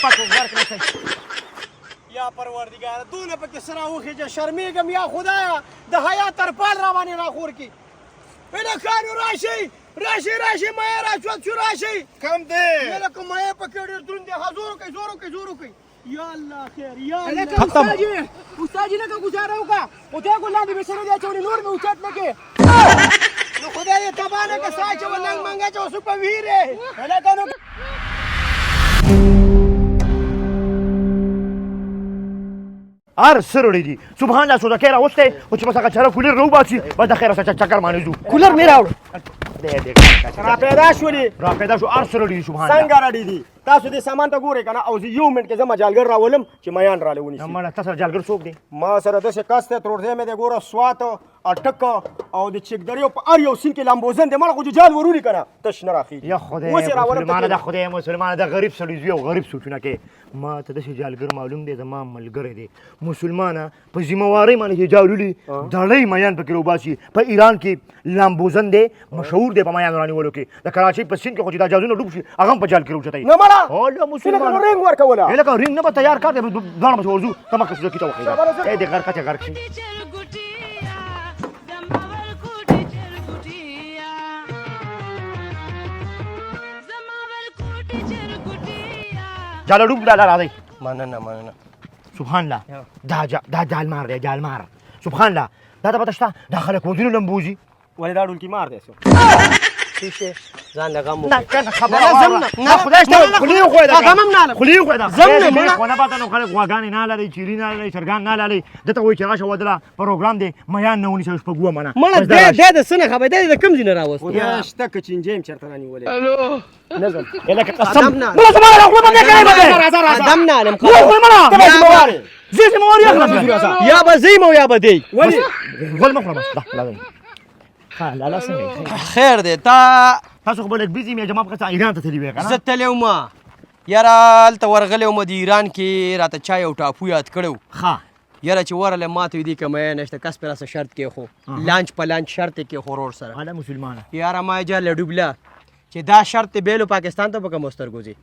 پاک ورکړه یا پروردګار دونه پکې سره وخېجه شرمېږم یا خدایه د حیا ترپال را باندې راخور کړي هلکانو راشئ مایه راچوت شو راشئ کم دی هلکه مایه پکې ډېر دروند دی زور وکړئ یا الله خیر یا الله استاد جي لکه ګزاره وکړه خو تا ګل لاندې بېسره دی اچولې نور مې اوچت نه کې نو خدای دې تباه نه کړه سا اچوه لنګ منګ اچوه سو په ویرې هلکانو هر سرړی دي سبحان الله سودا کې راوسته او چې بس هغه چاره کولر رو باسي بس د خیره چکر باندې ځو کولر مې راوړ را پیدا شو هر سرړی دي سبحان الله څنګه راډي دي تاسو دې سامان ته ګورئ که نه او زه یو منټ کې زه مجالګر راولم چې میان راله ونیسي مړه تا سره جالګر څوک دی ما سره داسې کس دی تروړځی مې دی ګوره سوات اټک او د چکدریو په هر یو سیند کې لامبوزن دی مړه خو چې جال ورونی که نه تش نه راخېږي یا خدای مسلمانه د خدای مسلمانه د غریب سړي زوی او غریب سوچونه کې ما ته داسې جالګر معلوم دی زما ملګری دی مسلمانه په ذمهوارۍ باندې چې جالولي دړۍ میان پکې روباسي په ایران کې لامبوزن دی مشهور دی په میان رانیولو کې د کراچۍ په سیند کې خو چې دا جازونه ډوب شي هغه هم په جال کې روچتوي نه مړه مسلمان رنګ ورکوله لکه رنګ نه به تیار کار دی دواړه به ورځو ته مخکې سوزکي ته وخېږه ای دې غر کچه غر کښې جاله ډوب لاله راځئ مننه سبحان الله دا جالمار دی جالمار سبحان الله دا ته پته شته دا خلک ودونو لمبوزي ولې دا ډولکي مار دی شیشه ځان لغم نه کنه خدای شته خولي خو دا غمم نه خولي خو دا زم نه مړه خو نه پته نو خلک غواګانې نه لري چیرې نه لري چرګان نه لري دته وایي چې راشه ودله پروګرام دی میان نه ونیسه شپږوه منه مړه دی د څه نه خبر دی د کوم ځای نه راوست یا شته که چینجې یم چېرته رانیولې نه ځم لکه قسم مړه زما له خوله باندې کوې به ادم نه علم زه ذمهواري اخلم یا به زه یم او یا به دی ولې غول مه خوره بس دا لالا څنګه خیر دی تاسو خو به لږ بیزي مې جما په ایران ته تللي وې که نه زه تللی وم یاره هلته ورغلی وم د ایران کې راته چا یو ټاپو یاد کړی ښه یاره چې ورغلی ما ته ویدي که میا نشته کس پې راسه شرط کېښو لانچ په لانچ شرط یې کېښو ورور سره هله مسلمانه یاره ما یې جاله ډوبله چې دا شرط دې بیلو پاکستان ته به کومو سترګو ځي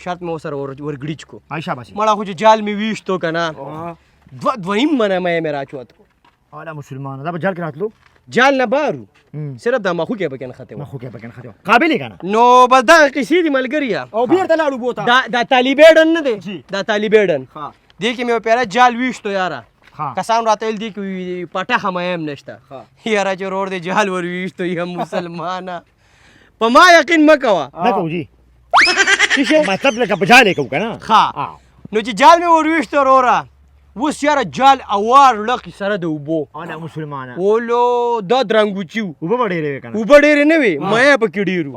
شرط مې ورسره ورګډیچ کو شاباسي مړه خو چې جال مې ویشتو که نه دویم منه میا مې راچوت کو هله مسلمانه دا به جال کې راتلو جال نه بارو صرف دا مخو کې پکې نښتې مخو کې پکې نښتې قابل یې که نه نو بس دغه قیسې دي ملګريه او بېرته لاړو بوته دا طالبېډن نه دی دا طالبېډن دې کې مې یو پیره جال ویشتو یاره کسان راته ویل دي کې پټخه مې هم نشته یاره چې روړ دی جال ور ویشتو یم مسلمانه په ما یقین مه کوه نه کوو جي مطلب لکه په جال یې کوو که نه نو چې جال مې ور ویشتو وروره اوس یاره جال اوار لقي سره د اوبو هله مسلمانه اولو دا درنګوچي و اوبه به ډېرې وې که نه اوبه ډېرې نه وې مایه پکې ډېر و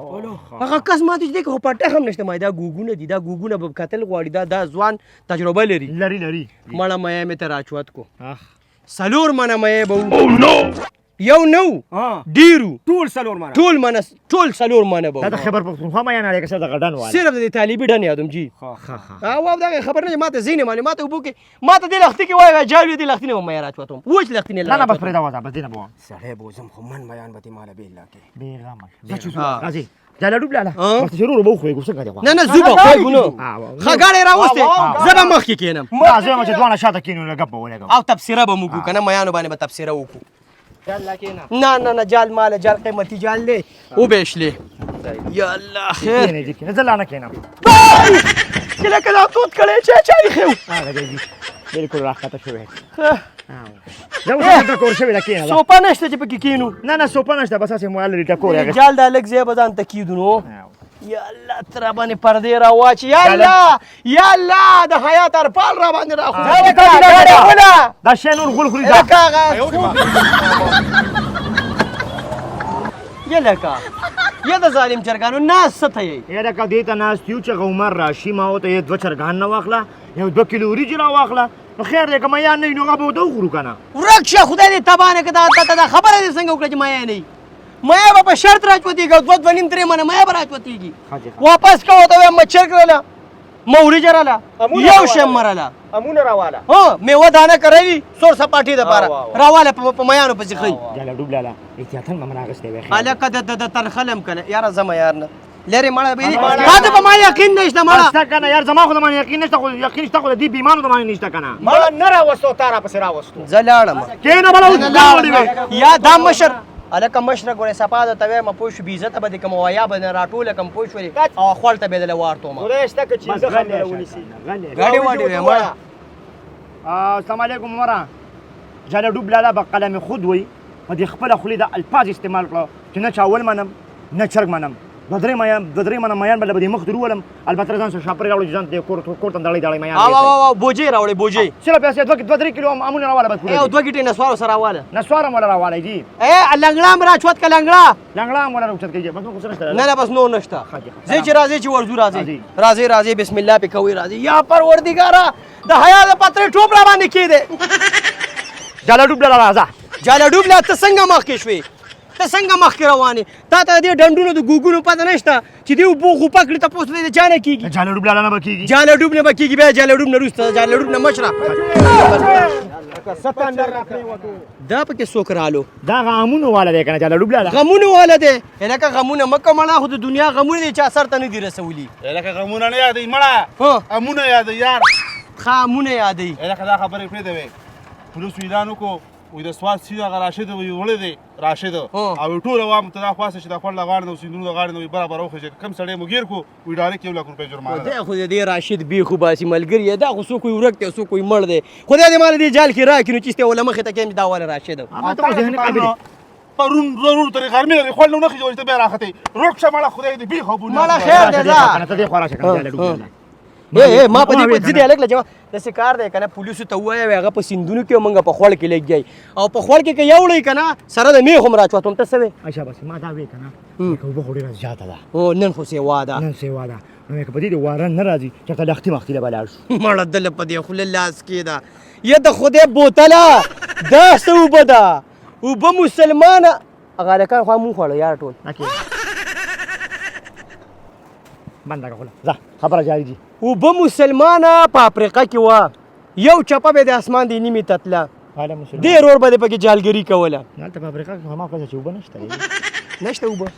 هغه کس ما ته چې دی که خو پټه هم نشته ما دا ګوګونه دي دا ګوګونه به کتل غواړي دا ځوان تجربه لري مړه مایه مې ته راچوت کو څلور منه مایه به یو نو ډېرو ټول څلور منه به دا د خیبر پښتونخوا میان دی که صرف د غډن والا صرف د طالبي ډن یادم جي او دغه خبر نه ما ته ځینې معلومات اوبو کې ما ته دې لښتي کې وایي جال وي دې لښتي نه به مایه راچوتم اوس لښتي نه نه بس پرېږده وځه بس دې نه به وم سړی به وځم خو من میان به دې ماله بېله کې بېغمه راځئ جاله ډوب لاله ورته چې ورو به وخوېږو څنګه دی نه زه به خوږو نه ښه ګاډی راوستې زه به مخکې کښېنم زه یم چې دواړه شاته کښېنو نو ګپ به ولګوو او تبصره به موږ وکړو که نه میانو باندې به تبصره وکړو نه جال ماله جال قیمتي جال دی وبېشلې یا الله خیر زه لا نه کښېنم کله کله توت کړی چا ایښی و هغه دی بلکل راښکته شوی زه اوس دلته کور شوې ده کښېنه سوپه نشته چې پکې کښېنو نه سوپه نشته بس هسې موبایل لري ټکور جال دا لږ ځای به ځان ته کېږدو نو یا الله ته را باندې پردې راواچي یا الله د حیا ترپال را باندې راخو دا شی نور غول خوري یا لکه یا د ظالم چرګانو ناست څه ته یې یا لکه دې ته ناست یو چې عمر راشي ما ورته یې دوه چرګان نه واخله یو 2 کیلو وریجې راواخله نو خیر دی که میان نه وي نو هغه به ورته وخورو که نه ورک شه خدای دې تباه نه کړه دا خبره دې څنګه وکړه چې میان نه وي مایه به په شرط راچوتېږي او 2 نیم 3 منه مایه به راچوتېږي واپس که ورته وایم مچر کړله موریجه راله یو شی مرله امونه راواله میوه دانه کروي سور سپاټي دپاره راواله په میانو پسې ښي جاله ډوب لاله احتیاطاً به م راغستی وی هلکه د ترخلم که نه یاره ځمه یار نه لري مړه به دا په ما یقین نشته مړه بس کنه یار زما خو د باندې یقین نشته خو یقین شته خو د دې بیمانو د باندې نشته کنه مړه نه راوستو تا راپسې راوستو زه لاړم کینه بلا اوس یا دا مشر الکه مشره ګورې سپا د توې ما پوه شو بې عزته به دې کوم ویا به نه راټوله کوم پوه شولې او خپل ته به دله وارتو ما خدای شته که چې زخم دې ونیسي ګاډي واډي وې مړه السلام علیکم ورا جاله ډوب لاله به قلم خود وي په دې خپل خولي د الفاظ استعمال کړو چې نه چاول منم نه چرګ منم د درې منم میان بل به دې مخ درولم البته ځان سره شاپرې راوړي ځان دې کور ته دړې میان او بوجي راوړې بوجي چلو پیسې 2-3 کیلو امونه راواله بس او 2 ګټې نسوارو سره واله نسوارم ولا راواله جی لنګړه مرا چوت ک لنګړه ولا روچت کیږي بس نو څه نه بس نو نشته زه چې راځي چې ورزو راځي بسم الله په کوي راځي یا پروردګارا د حیا د پترې ټوپ را باندې کېده جاله ډوب لاله راځه جاله ډوب لا ته څنګه مخ کې شوې ته څنګه مخ کې روانې تا ته دې ډنډونو د ګوګونو پته نشته چې دې اوبو خو پکړې ته پوس دې چانه کیږي جاله ډوب لاله نه بکیږي جاله ډوب نه بکیږي بیا جاله ډوب نه روسته جاله ډوب نه مشره دا پکې څوک رالو دا غامونه والا دی کنه جاله ډوب لاله غمونه والا دی لکه غمونه مکه مړه خو د دنیا غمونه دي چا سر ته نه دي رسولي لکه غمونه نه یادې مړه امونه یادې یار خامونه یادې لکه دا خبرې پرېږدې وې پولیسو اعلان وکړو وایي د سوات سیند هغه راشد وایي وړی دی راشد او ټول عوام ته دا خواسته چې دا خوړ د غاړې نه سیندونو د غاړې نه وایي برابر وخېږي کم سړی مو ګیر کړو وایي ډایرکټ 1 لک روپۍ جرمانه دی خو دې راشد بي خو باسي ملګری دا خو څوک ورک دی څوک مړ دی خدای دې مال دې جال کې راکړي نو چې سته ولا مخې ته کې دا ولا راشد پرون ضرور ترې غرمې خوړ نو نه خېږي ته بیا راختې روک شه مړه خدای دې بي خو مړه خیر دی کنه ته دې خورا شه کنه جاله ډوب لاله ما په دې ځدې الګ لجما د سکار دی کنه پولیسو ته وایي هغه په سیندونو کې مونږ په خوړ کې لګي او په خوړ کې یو لې کنه سره د میخ هم راچوتم ته سوي اچھا بس ما دا وې کنه کوم به خوري راځه جاته دا او نن خو سیوا ده نن سیوا ده نو کې په دې واره نه راځي چې ته لختي مختي له بلار شو مړه دل په دې خل لاس کې دا یا د خدای بوتله دا سو بدا او به مسلمان هغه لکه خو مون خوړ یار ټول بنده کوله ځه خبره جاری دي او به مسلمانه په افریقا کې و یو چپه به د اسمان دی نیمه تتله ډېر اور به پکې جالګری کوله هلته په افریقا کې ما په چې وبه نشته وبه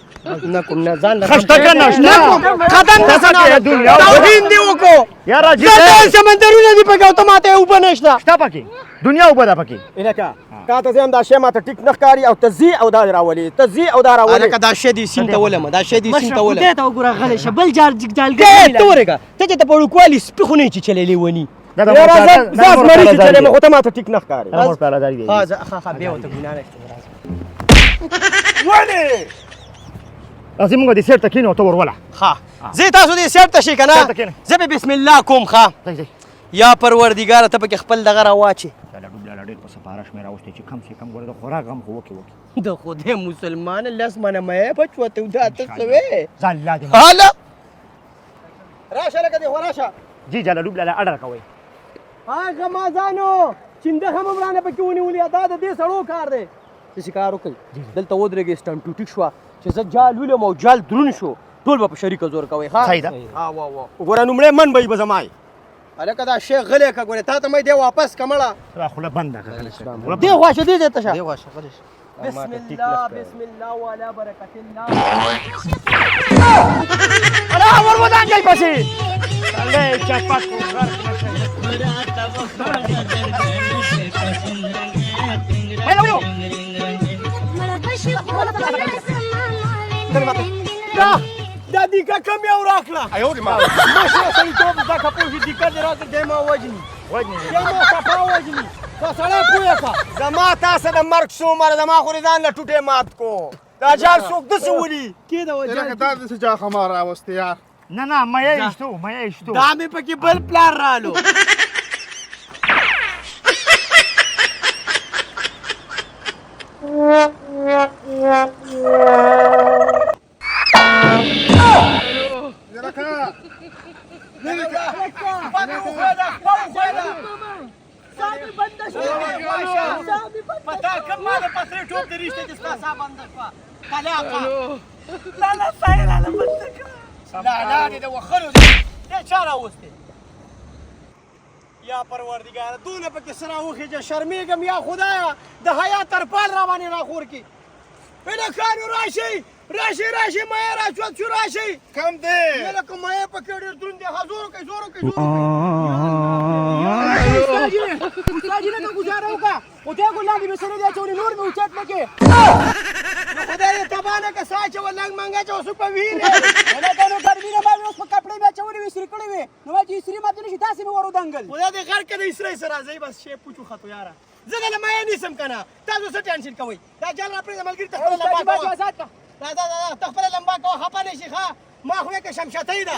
نه کوم نه ځان خشته کنه نه کوم قدم نه دنیا توهین دی وکړو یار راځي سمندرونه دی پکې او ته ماته وبه نشته شته پکې دنیا وبه ده پکې الکه کا ته زم دا شی ماته ټیک نه ښکاري او تزي او دا راولي تزي او دا راولي الکه دا شی دی سین ته ولم دا شی دی سین ته ولم ته وګوره غلې شبل جالګری ته ورګه ته چې ته په وړوکوالي سپي خو نه چې چلېلې ونی زاز مری چې چلې مخ ته ماته ټیک نه ښکاري امر تعالی داری دی ها به وته ګنا نشته ولې راځي موږ دې سیر ته کینو ته وروله ها زه تاسو دې سیر ته شي کنه زه به بسم الله کوم ها یا پروردګار ته پکې خپل دغه راواچي جاله ډوب لاله ډېر په سپارښت مې راوستې چې کم سے کم ګوره د خوراک غم خو وکړي د خدای مسلمان لاس منه مې پچوته دا ته څه ځان لا دې حالا راشه لکه دې وراشه جی جاله ډوب لاله اډر کوي هغه مازانو چنده هم مرانه پکې ونیولې دا د دې سړو کار دی چې کار وکړي دلته ودرېږي سټم ټوټیک شو چې زه جال ولم او جال درون شو ټول به په شریکه زور کوي ها صحیح ده ها وا وګوره نومړی من به بزمای الکه دا شیخ غلې کا ګوره تا ته مې دی واپس کمړه را خله بنده کړه دی واشه دی ته شه دی واشه غلش بسم الله وعلى برکت الله الا ور ودان جاي پسې الله چپاک دا دیکه کم یو راکړه ایو دې ما مشه سړی ته دا کپوشي دیکه دې راکړه دې ما وجني دې ما صفا وجني دا سړی پوهه کا زما تاسو د مرګ شو مر زما خو ځان له ټوټه مات کو دا جال څوک د سولي کې دا وجه لکه دا داسې جا خمار راوستې یار نه مې ایستو دا مې پکې بل پلان رالو پتا کوم ما د پترې ټوپ د رښتې د ستا بند کړه لا سایل لا بند کړه لا دې د وخرو دې چا راوستې یا پروردګار دونه پکې سره وخېږه شرمېږم یا خدایا د حیا ترپال را باندې راخور کې بله کانو راشي راشي راشي مې راچوت شو راشي کم دی لکه مې په کې ډېر دروند دی زور کوي استاد نه گزاره وکړه او ته ګلابي مې سره دی چولې نور مې اوچت مکه خدای ته تبانه که ساچ ولنګ منګه چې اوس په وینې نه کنه ګرمي نه باندې اوس په کپړې بیا چولې وې سری کړې وې نو چې سری ماته نشي داسې مې ورو دنګل خدای دې غر کې دې سری سره ځي بس شی پوچو خطو یاره زه نه مې نیسم کنه تاسو څه ټینشن کوئ دا جال را پرې ملګری ته خپل لمبا کوه دا تخپل لمبا کوه خپه نشي ښه ما خو کې شمشتې ده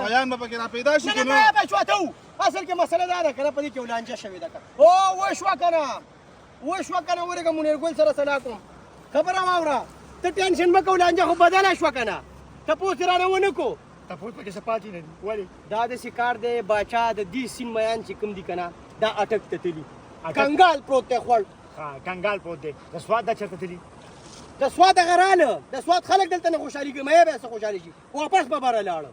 بیان به پکې را پیدا شي نه نه به شوته اصل کې مسله دا ده کنه په دې کې ولانجه شوې ده او وښوا کنه ورګه مونږ ګل سره سلام کوم خبره واوره ته ټینشن مکه ولانجه خو بدله شو کنه ته پوښتنه نه ونه کو تاسو په کې سپاتې نه ولی دا د سکار دی باچا د دې سین میان چې کوم دي کنه دا اٹک ته تلی کنګال پروت ته خور ها کنګال پروت دی د سواد د چرته تلی د سواد غراله د سواد خلک دلته نه خوشحالي کوي مې به څه خوشحالي شي واپس به بار لاړ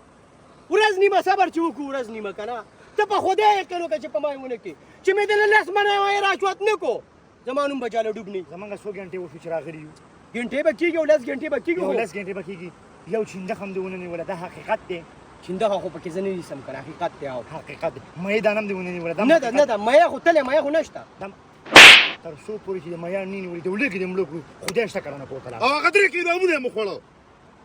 ورځ نیمه صبر چې وکړو ورځ نیمه کنه ته په خدای کړو چې په مایونه کې چې مې د لاس منه وای راچوت نه کو زمانوم بجاله ډوبني زمونږ 100 غنټه وشو چې راغلی یو غنټه به کیږي ولس غنټه به کیږي ولس غنټه به کیږي یو چینده هم دیونه نه ولا دا حقیقت دی چینده خو پکې زنه نیسم کنه حقیقت دی او حقیقت مې دانم دیونه نه ولا نه دا مې خو تله مې خو نشته تر څو پورې چې مې نه نیولې د ولګي د ملک خدای شته کنه کوته او غدري کې نمونه مخړو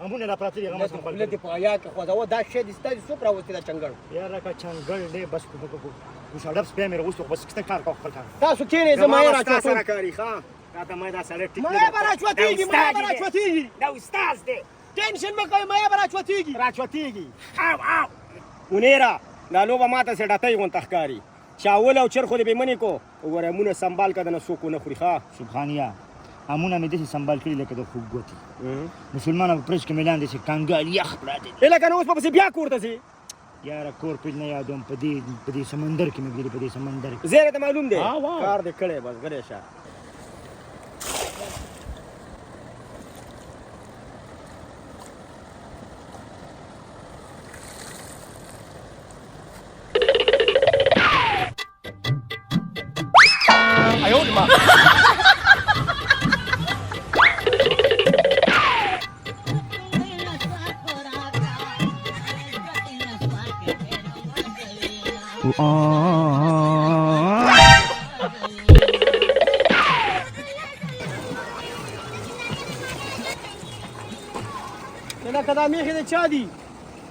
امونه لا پراته دی غمس خپل لته په آیا کې خو دا دا شی د ستاسو سو پراوته دا چنګړ یاره کا چنګړ دی بس کو شاډب سپې مې وروسته بس کته کار کوم خپل کار تاسو کېنه زما یې راچوت سره کاری ښا دا مې دا سره ټیک مې راچوتېږي دا استاد دی ټینشن مې کوي مې راچوتېږي او ونیرا دا لوبه ماته سره ډاتای غون تخکاری چاول او چرخو دې بمنې کو وګوره مونږ سنبال کده نه سوکو نه خوري ښا سبحانیا امونه مې دې سنبال کړی لکه د خوب ګوتی مسلمانانو پرېش کې ملان دي چې کانګال یخ پراته اله کنه اوس په بیا کوړته سي یاره کور په نه یادوم په دې سمندر کې مې ګیری په دې سمندر کې زیره ته معلوم دی کار دې کړي بس غره شه کدا میخه د چا دي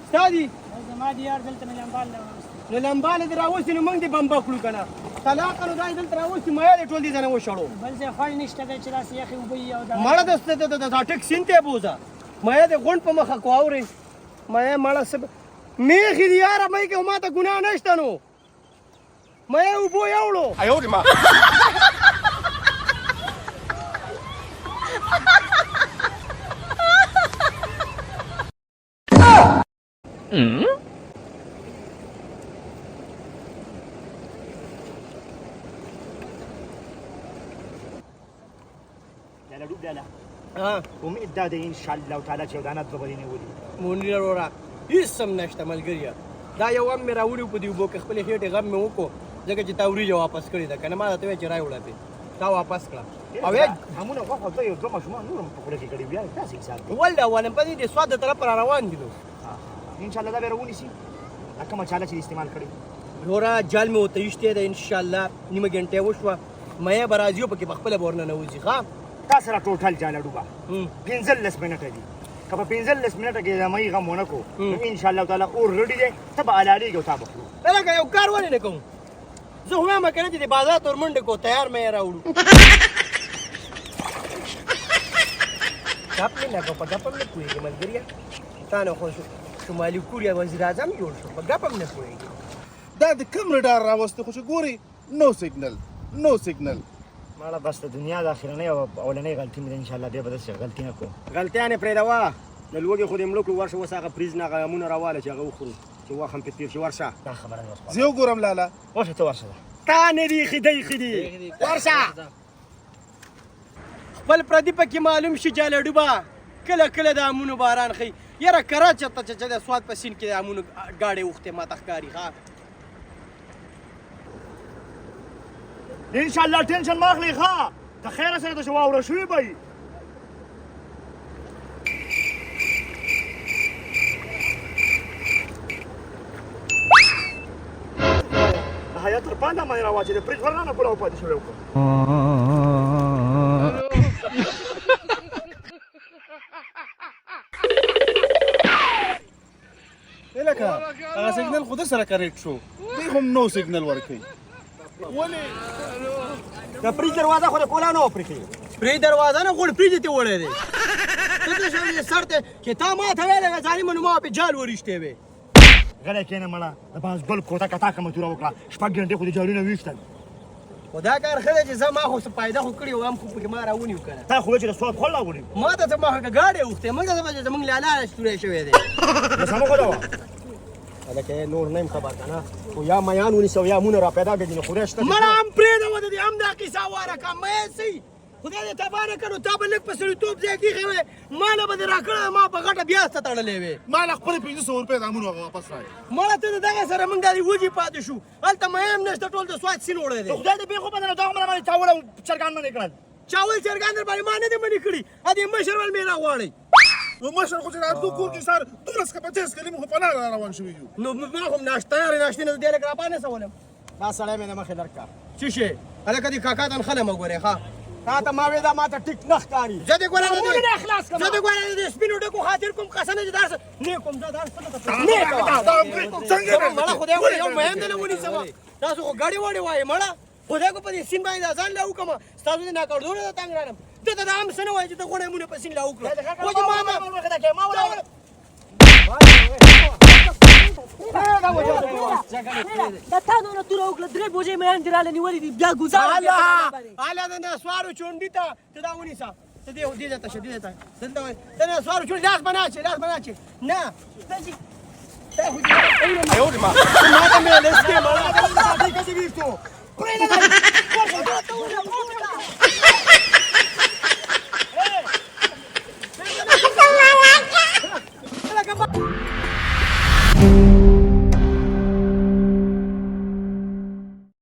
ستا دي زما دي یار دلته مې لمبال نو لمباله دې راوستي نو موږ دې بمبا کړو که نه طلاق نو دا دلته راوستي میا دې ټول دې ځانه وشړو بل ځای خوړ نشته دی چې داسې یخې اوبه وي او دا مړه دا ټک سین ته بوزه میا دې غونډ په مخه کو اورې میا مړه سب میخې دي یاره مې که ما ته ګناه نشته نو میا اوبو یوړو امید دا دی ان شاء الله تعالی چې ودانات به بلینه ولي مونږ وروره هیڅ هم نشته ملګریه دا یو هم مې راوړي په دې اوبو کې خپلې خېټې غم مې وکړو ځکه چې تا وریجه واپس کړې ده که نه ما درته وایي چې رای وړه پې تا واپس کړه او همونه غوښه دوی یو دوه ماشومان نور هم په خوله کې کړي بیا داسې حساب دی ولې ولم په دې د سواد د طرف را روان دي نو ان شاء الله دا به راونیسي دا کومه چاله چې استعمال کړي وروره جال مې ورته ایښتی ده انشاءالله نیمه ګنټه وشوه میا به راځي او پکې په خپله به ورننوځي ښه تا سره ټوټل جاله ډوبه 15 منټه دي که په 15 منټه کې د مۍ غم ونه کړو نو انشاءالله تعالی اور ریډي دی ته به حلالېږي او تا به خورو لکه یو کار ولې نه کوم زه خو وایم که نه چې د بازار تور منډه کو تیار مې یې راوړو ګپ مې نه کو په ګپ هم نه پوهېږي ملګریه تا نه خو شمالي کوریا وزیر اعظم جوړ شو په ګپ هم نه پوهېږي دا د کوم رډار راوسته خو چې ګوري نو سیګنل ماړه بس د دنیا د اخرنۍ او اولنۍ غلطي مې ده انشاءالله بیا به داسې غلطي نه کوم غلطیانې پرېږدوه د لوږې خو دې مړه کړو ورشه اوس هغه فریز نه هغه امونه راواله چې هغه وخورو چې وخت هم پرې تېر شي ورشه دا خبره نه زه یو ګورم لاله ورشه ته ورشه تا نه دي ایښي دی ایښي دي ورشه خپل پردي پکې معلوم شي جاله ډوبه کله کله د امونو باران ښي یاره کره چېرته چې د سواد په سیند کې د امونو ګاډې اوښتې ماته ښکاري ښه انشاءالله ټینشن مه اخلئ ښه که خیره سره د واوره شوي به پاندا باندې راواچې د فرج ورنه کوله او پاتې شوی وکړه لکه هغه سیګنل خو د سره کریکټ شو دوی هم نو سیګنل ورکوي ولې د فرج دروازه خو د کولا نه وپرېښې فرج دروازه نه غوړ فرج ته وړی دی ته څه شوې سر ته چې تا ما ته ویلې ظالمه نو ما په جال ورشتې وې غلی کېنه مړه د باز ګل کوټه کتا کومه توره وکړه شپږ ګنټې خو د جالونه ویشتل خو دا کار ښه دی چې زه ما خو څه پیدا خو کړي وم خو پکې ما راونیو که نه تا خو وایي چې د سواد خوړ راوړي ما ته څه ما خو که ګاډی اوښتی موږ ته چې زموږ لالا ستوری شوی دی د سمه خو ده وه هلکه نور نه یم خبر که نه خو یا میان ونیسه او یا مونه را پیدا کړي نو خدای شته مړه هم پرېږده د دې هم دا کیسه واره که مه سي خدای دې تباه نه کړو تا به لږ په سړیتوب ځای کېښی وې ما نه به دې راکړی ما په غټه بیا سته تړلی وې ما له خپلې 500 روپۍ دامونه هغه واپس راوړي مړه ته د دغه سره موږ داسې وږي پاتې شو هلته میم نشته ټول د سواد سیند وړی دی خدای دې بېخو بدله دا عمره باندې چاول او چرګان منې کړل چاول چرګان در باندې ما نه دي منې کړي ا دې مشر ول مې راغواړئ نو مشر خو چې راتلو کور کې سار 12 کلمې خو پناه را روان شوي یو نو ما هم ناشته ناشتې نه دې لږ راباندې سولم دا سړی مې د مخې درکړه څه شی هلکه دې کاکا ته نښله مه ګورې ښه تا ته ما وې دا ما ته ټیک نه ښکاري زه دې ګوره زه دې ګوره د سپینو ډکو خاطر کوم قسم چې دار نه کوم دا دار څه څنګه مړه خدای یو مهم دی نه ونیسم تاسو خو ګاډي وړي وایي مړه خدای کو په دې سیند باندې ځان لا وکم تاسو دې ناکړدونه ته تنګ رانم ته دا هم سن وایي چې ته غوړې مونږ په سیند لا وکړه خو چې ما دا تا نو تور وکړه درې بوجې مې هم دراله نیولې دي بیا ګزار اله د نسوارو چونډی ته ته دا ونیسه ته دې ته شدید ته دلته د نسوارو چونډی لاس بناچې نه ته خو دې ایو ما ته مې لسته مړه دې کې ویښتو پرې نه